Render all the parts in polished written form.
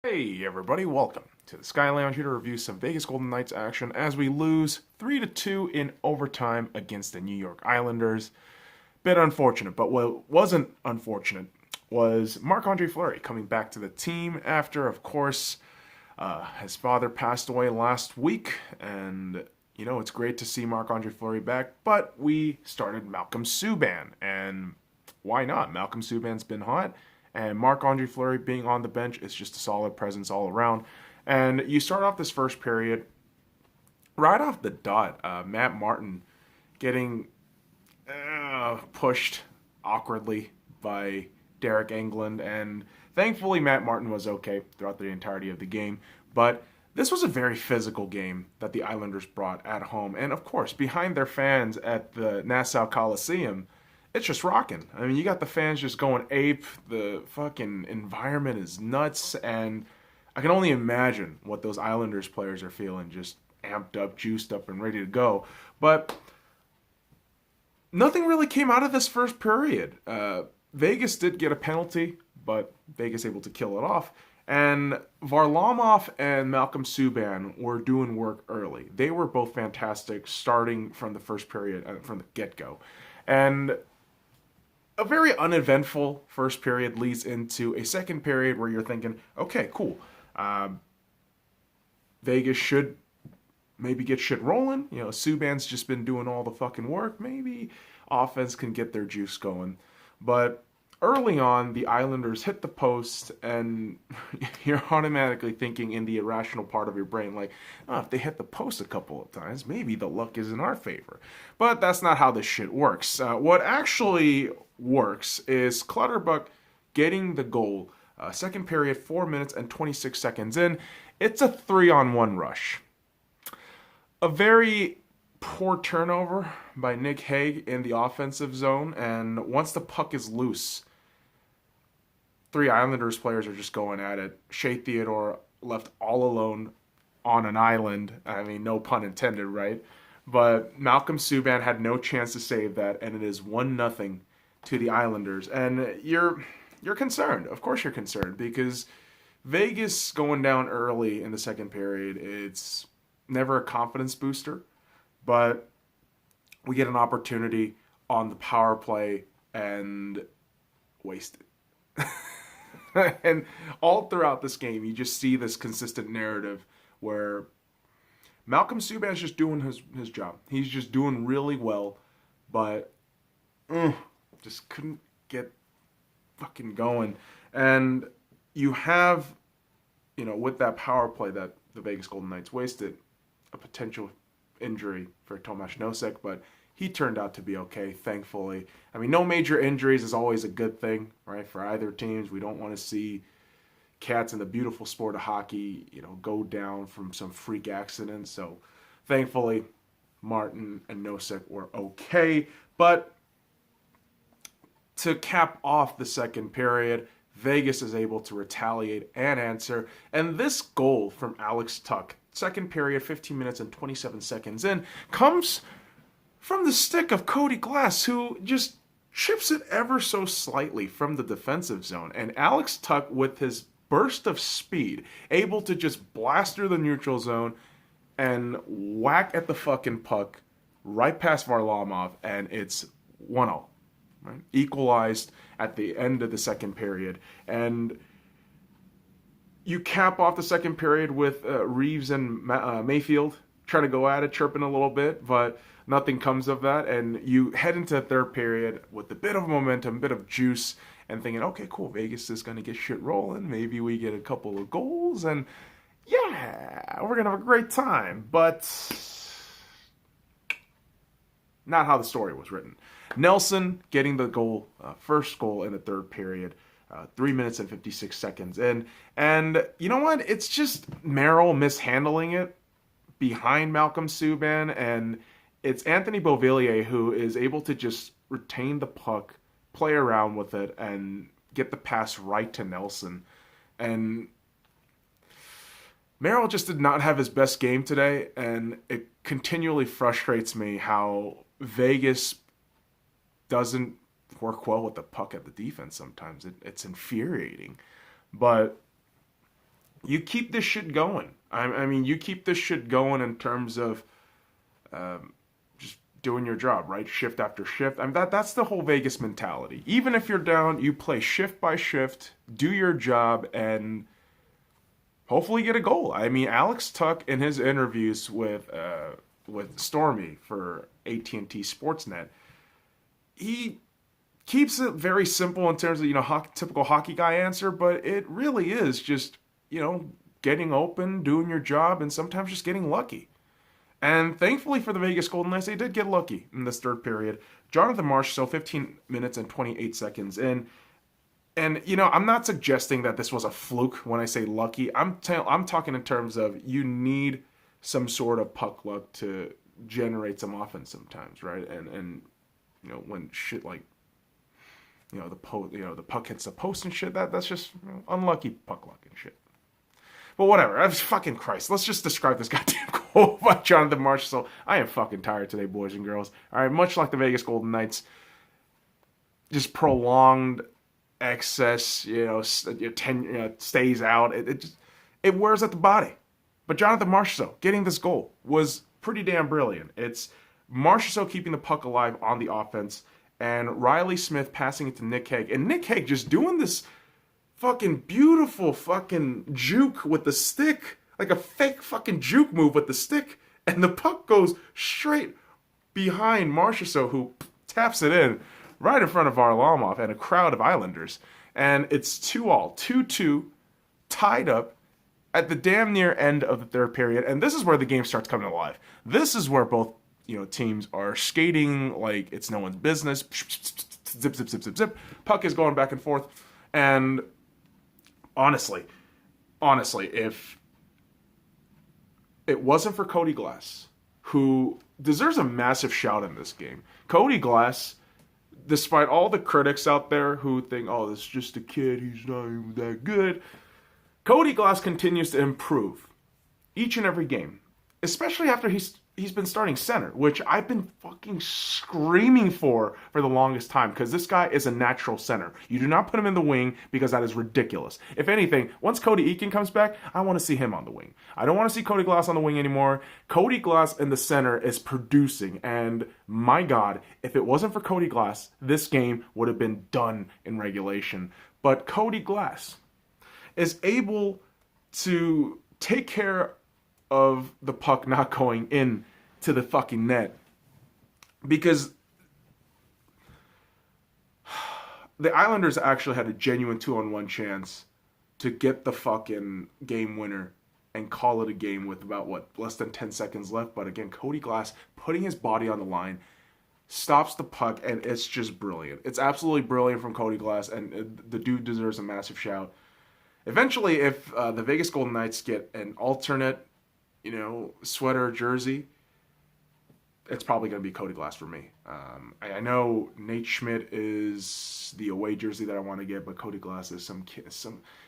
Hey everybody, welcome to the SkyLounge here to review some Vegas Golden Knights action as we lose 3-2 in overtime against the New York Islanders. Bit unfortunate, but what wasn't unfortunate was Marc-Andre Fleury coming back to the team after, of course, his father passed away last week, and it's great to see Marc-Andre Fleury back, but we started Malcolm Subban, and why not? Malcolm Subban's been hot, and Marc-Andre Fleury being on the bench is just a solid presence all around. And you start off this first period right off the dot. Matt Martin getting pushed awkwardly by Derek Englund, and thankfully Matt Martin was okay throughout the entirety of the game. But this was a very physical game that the Islanders brought at home, and of course behind their fans at the Nassau Coliseum. It's just rocking. I mean, you got the fans just going ape. The fucking environment is nuts, and I can only imagine what those Islanders players are feeling, just amped up, juiced up, and ready to go. But nothing really came out of this first period. Vegas did get a penalty, but Vegas able to kill it off. And Varlamov and Malcolm Subban were doing work early. They were both fantastic starting from the first period, from the get-go. And a very uneventful first period leads into a second period where you're thinking, okay, cool. Vegas should maybe get shit rolling. Subban's just been doing all the fucking work. Maybe offense can get their juice going. But early on, the Islanders hit the post, and you're automatically thinking in the irrational part of your brain, like, oh, if they hit the post a couple of times, maybe the luck is in our favor. But that's not how this shit works. What actually works is Clutterbuck getting the goal. Second period, 4 minutes and 26 seconds in. It's a 3-on-1 rush. A very poor turnover by Nick Hague in the offensive zone, and once the puck is loose, three Islanders players are just going at it. Shea Theodore left all alone on an island. I mean, no pun intended, right? But Malcolm Subban had no chance to save that, and it is 1-0 to the Islanders. And you're concerned. Of course you're concerned, because Vegas going down early in the second period, it's never a confidence booster. But we get an opportunity on the power play and waste it. And all throughout this game, you just see this consistent narrative where Malcolm Subban's just doing his job. He's just doing really well, but just couldn't get fucking going. And you have, with that power play that the Vegas Golden Knights wasted, a potential injury for Tomas Nosek, but he turned out to be okay, thankfully. I mean, no major injuries is always a good thing, right, for either teams. We don't want to see cats in the beautiful sport of hockey, go down from some freak accident. So, thankfully, Martin and Nosek were okay. But to cap off the second period, Vegas is able to retaliate and answer. And this goal from Alex Tuch, second period, 15 minutes and 27 seconds in, comes from the stick of Cody Glass, who just chips it ever so slightly from the defensive zone. And Alex Tuch, with his burst of speed, able to just blast through the neutral zone and whack at the fucking puck right past Varlamov, and it's 1-0. Right? Equalized at the end of the second period. And you cap off the second period with Reeves and Mayfield trying to go at it, chirping a little bit, but nothing comes of that. And you head into the third period with a bit of momentum, a bit of juice, and thinking, okay, cool, Vegas is going to get shit rolling. Maybe we get a couple of goals, and yeah, we're going to have a great time. But not how the story was written. Nelson getting the goal, first goal in the third period, 3 minutes and 56 seconds in. And you know what? It's just Merrill mishandling it behind Malcolm Subban, and it's Anthony Beauvillier who is able to just retain the puck, play around with it, and get the pass right to Nelson. And Merrill just did not have his best game today, and it continually frustrates me how Vegas doesn't work well with the puck at the defense sometimes. It's infuriating. But you keep this shit going. I mean, you keep this shit going in terms of just doing your job, right? Shift after shift. I mean, that's the whole Vegas mentality. Even if you're down, you play shift by shift, do your job, and hopefully get a goal. I mean, Alex Tuck in his interviews with Stormy for AT&T Sportsnet, he keeps it very simple in terms of, typical hockey guy answer, but it really is just, getting open, doing your job, and sometimes just getting lucky. And thankfully for the Vegas Golden Knights, they did get lucky in this third period. Jonathan Marchessault, 15 minutes and 28 seconds. And I'm not suggesting that this was a fluke when I say lucky. I'm talking in terms of you need some sort of puck luck to generate some offense sometimes, right? And when shit like the puck hits the post and shit, that's just unlucky puck luck and shit. But whatever. I'm fucking Christ. Let's just describe this goddamn goal by Jonathan Marchessault. I am fucking tired today, boys and girls. All right, much like the Vegas Golden Knights, just prolonged excess, stays out. It wears at the body. But Jonathan Marchessault getting this goal was pretty damn brilliant. It's Marchessault keeping the puck alive on the offense, and Riley Smith passing it to Nick Hague, and Nick Hague just doing this fucking beautiful fucking juke with the stick, like a fake fucking juke move with the stick, and the puck goes straight behind Marchessault, who taps it in right in front of Varlamov and a crowd of Islanders. And it's 2-2, tied up at the damn near end of the third period. And this is where the game starts coming alive. This is where both teams are skating like it's no one's business. Zip, zip, zip, zip, zip. Puck is going back and forth. And honestly, if it wasn't for Cody Glass, who deserves a massive shout in this game, Cody Glass, despite all the critics out there who think, oh, this is just a kid, he's not even that good, Cody Glass continues to improve each and every game, especially after he's been starting center, which I've been fucking screaming for the longest time, because this guy is a natural center. You do not put him in the wing, because that is ridiculous. If anything, once Cody Eakin comes back, I want to see him on the wing. I don't want to see Cody Glass on the wing anymore. Cody Glass in the center is producing, and my God, if it wasn't for Cody Glass, this game would have been done in regulation. But Cody Glass is able to take care of the puck not going in to the fucking net, because the Islanders actually had a genuine 2-on-1 chance to get the fucking game winner and call it a game with about less than 10 seconds left. But again, Cody Glass putting his body on the line stops the puck, and it's just brilliant. It's absolutely brilliant from Cody Glass, and the dude deserves a massive shout. Eventually, if the Vegas Golden Knights get an alternate sweater, jersey, it's probably going to be Cody Glass for me. I know Nate Schmidt is the away jersey that I want to get, but Cody Glass is some kid.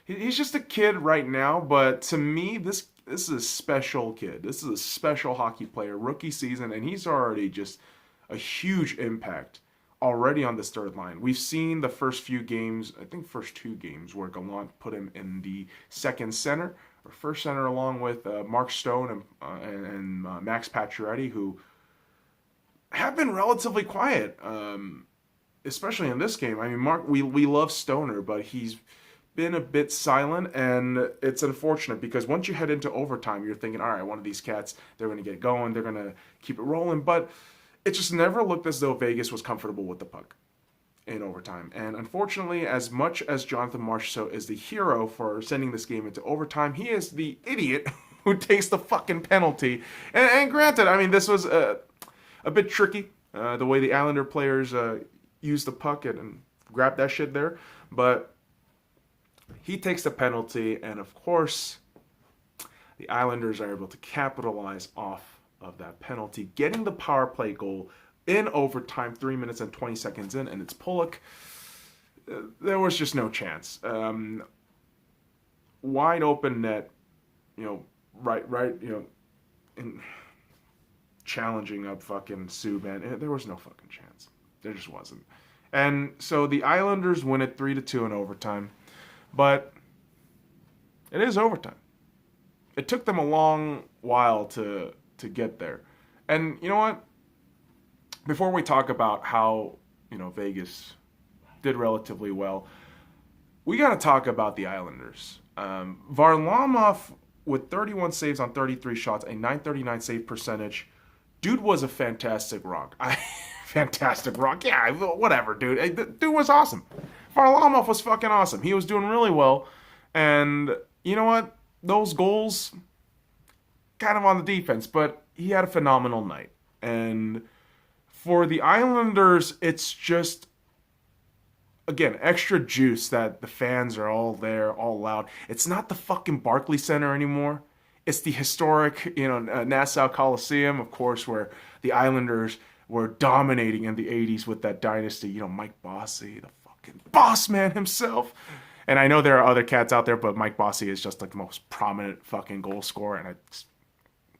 He's just a kid right now, but to me, this is a special kid. This is a special hockey player, rookie season, and he's already just a huge impact already on this third line. We've seen the first few games, I think first 2 games, where Gallant put him in the second center, or first center, along with Mark Stone and Max Pacioretty, who have been relatively quiet, especially in this game. I mean, Mark, we love Stoner, but he's been a bit silent, and it's unfortunate, because once you head into overtime, you're thinking, all right, one of these cats, they're going to get going, they're going to keep it rolling, but it just never looked as though Vegas was comfortable with the puck in overtime. And unfortunately, as much as Jonathan Marchessault is the hero for sending this game into overtime, he is the idiot who takes the fucking penalty. And granted, I mean, this was a bit tricky, the way the Islander players used the puck and grabbed that shit there. But he takes the penalty, and of course, the Islanders are able to capitalize off of that penalty, getting the power play goal in overtime, 3 minutes and 20 seconds in, and it's Pulock. There was just no chance. Wide open net, right, in challenging up fucking Subban. There was no fucking chance. There just wasn't. And so the Islanders win it 3-2 in overtime. But it is overtime. it took them a long while to get there. And you know what? Before we talk about how, Vegas did relatively well, we got to talk about the Islanders. Varlamov with 31 saves on 33 shots, a 939 save percentage. Dude was a fantastic rock. Fantastic rock. Yeah, whatever, dude. The dude was awesome. Varlamov was fucking awesome. He was doing really well. And you know what? Those goals, kind of on the defense, but he had a phenomenal night. And for the Islanders, it's just, again, extra juice that the fans are all there, all loud. It's not the fucking Barclays Center anymore. It's the historic, Nassau Coliseum, of course, where the Islanders were dominating in the 80s with that dynasty. Mike Bossy, the fucking boss man himself. And I know there are other cats out there, but Mike Bossy is just like the most prominent fucking goal scorer, and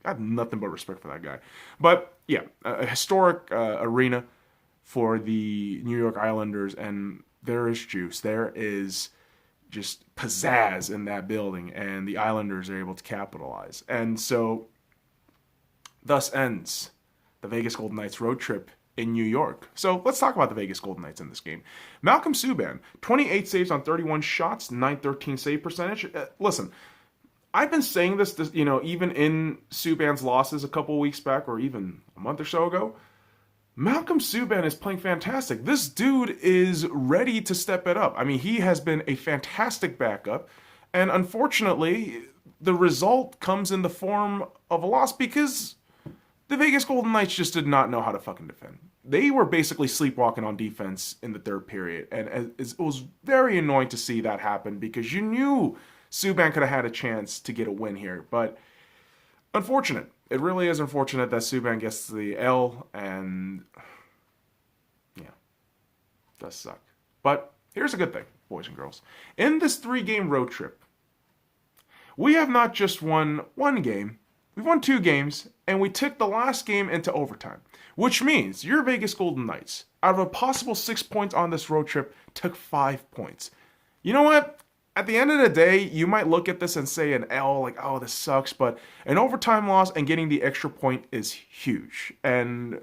I have nothing but respect for that guy. But yeah, a historic arena for the New York Islanders, and there is juice. There is just pizzazz in that building, and the Islanders are able to capitalize. And so, thus ends the Vegas Golden Knights road trip in New York. So let's talk about the Vegas Golden Knights in this game. Malcolm Subban, 28 saves on 31 shots, 913 save percentage. Listen, I've been saying this, even in Subban's losses a couple weeks back, or even a month or so ago. Malcolm Subban is playing fantastic. This dude is ready to step it up. I mean, he has been a fantastic backup, and unfortunately, the result comes in the form of a loss because the Vegas Golden Knights just did not know how to fucking defend. They were basically sleepwalking on defense in the third period, and it was very annoying to see that happen because you knew Subban could have had a chance to get a win here, but unfortunate. It really is unfortunate that Subban gets the L, and yeah, does suck. But here's a good thing, boys and girls. In this 3-game road trip, we have not just won one game, we've won 2 games, and we took the last game into overtime, which means your Vegas Golden Knights, out of a possible 6 points on this road trip, took 5 points. You know what? At the end of the day, you might look at this and say an L, like, oh, this sucks, but an overtime loss and getting the extra point is huge. And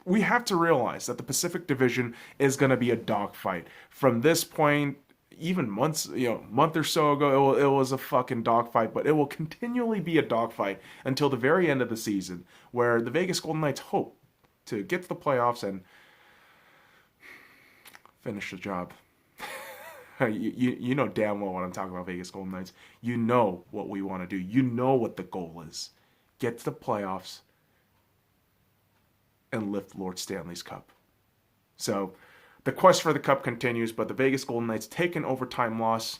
we have to realize that the Pacific Division is going to be a dogfight. From this point, even month or so ago, it was a fucking dogfight, but it will continually be a dogfight until the very end of the season, where the Vegas Golden Knights hope to get to the playoffs and finish the job. You know damn well what I'm talking about, Vegas Golden Knights. You know what we want to do. You know what the goal is. Get to the playoffs and lift Lord Stanley's Cup. So the quest for the Cup continues, but the Vegas Golden Knights take an overtime loss.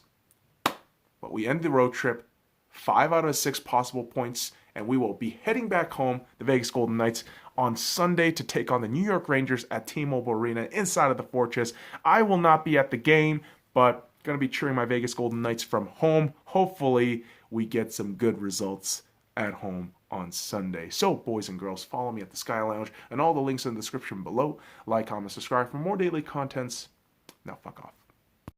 But we end the road trip 5 out of 6 possible points, and we will be heading back home, the Vegas Golden Knights, on Sunday to take on the New York Rangers at T-Mobile Arena inside of the Fortress. I will not be at the game, but going to be cheering my Vegas Golden Knights from home. Hopefully, we get some good results at home on Sunday. So, boys and girls, follow me at the Sky Lounge and all the links in the description below. Like, comment, subscribe for more daily contents. Now, fuck off.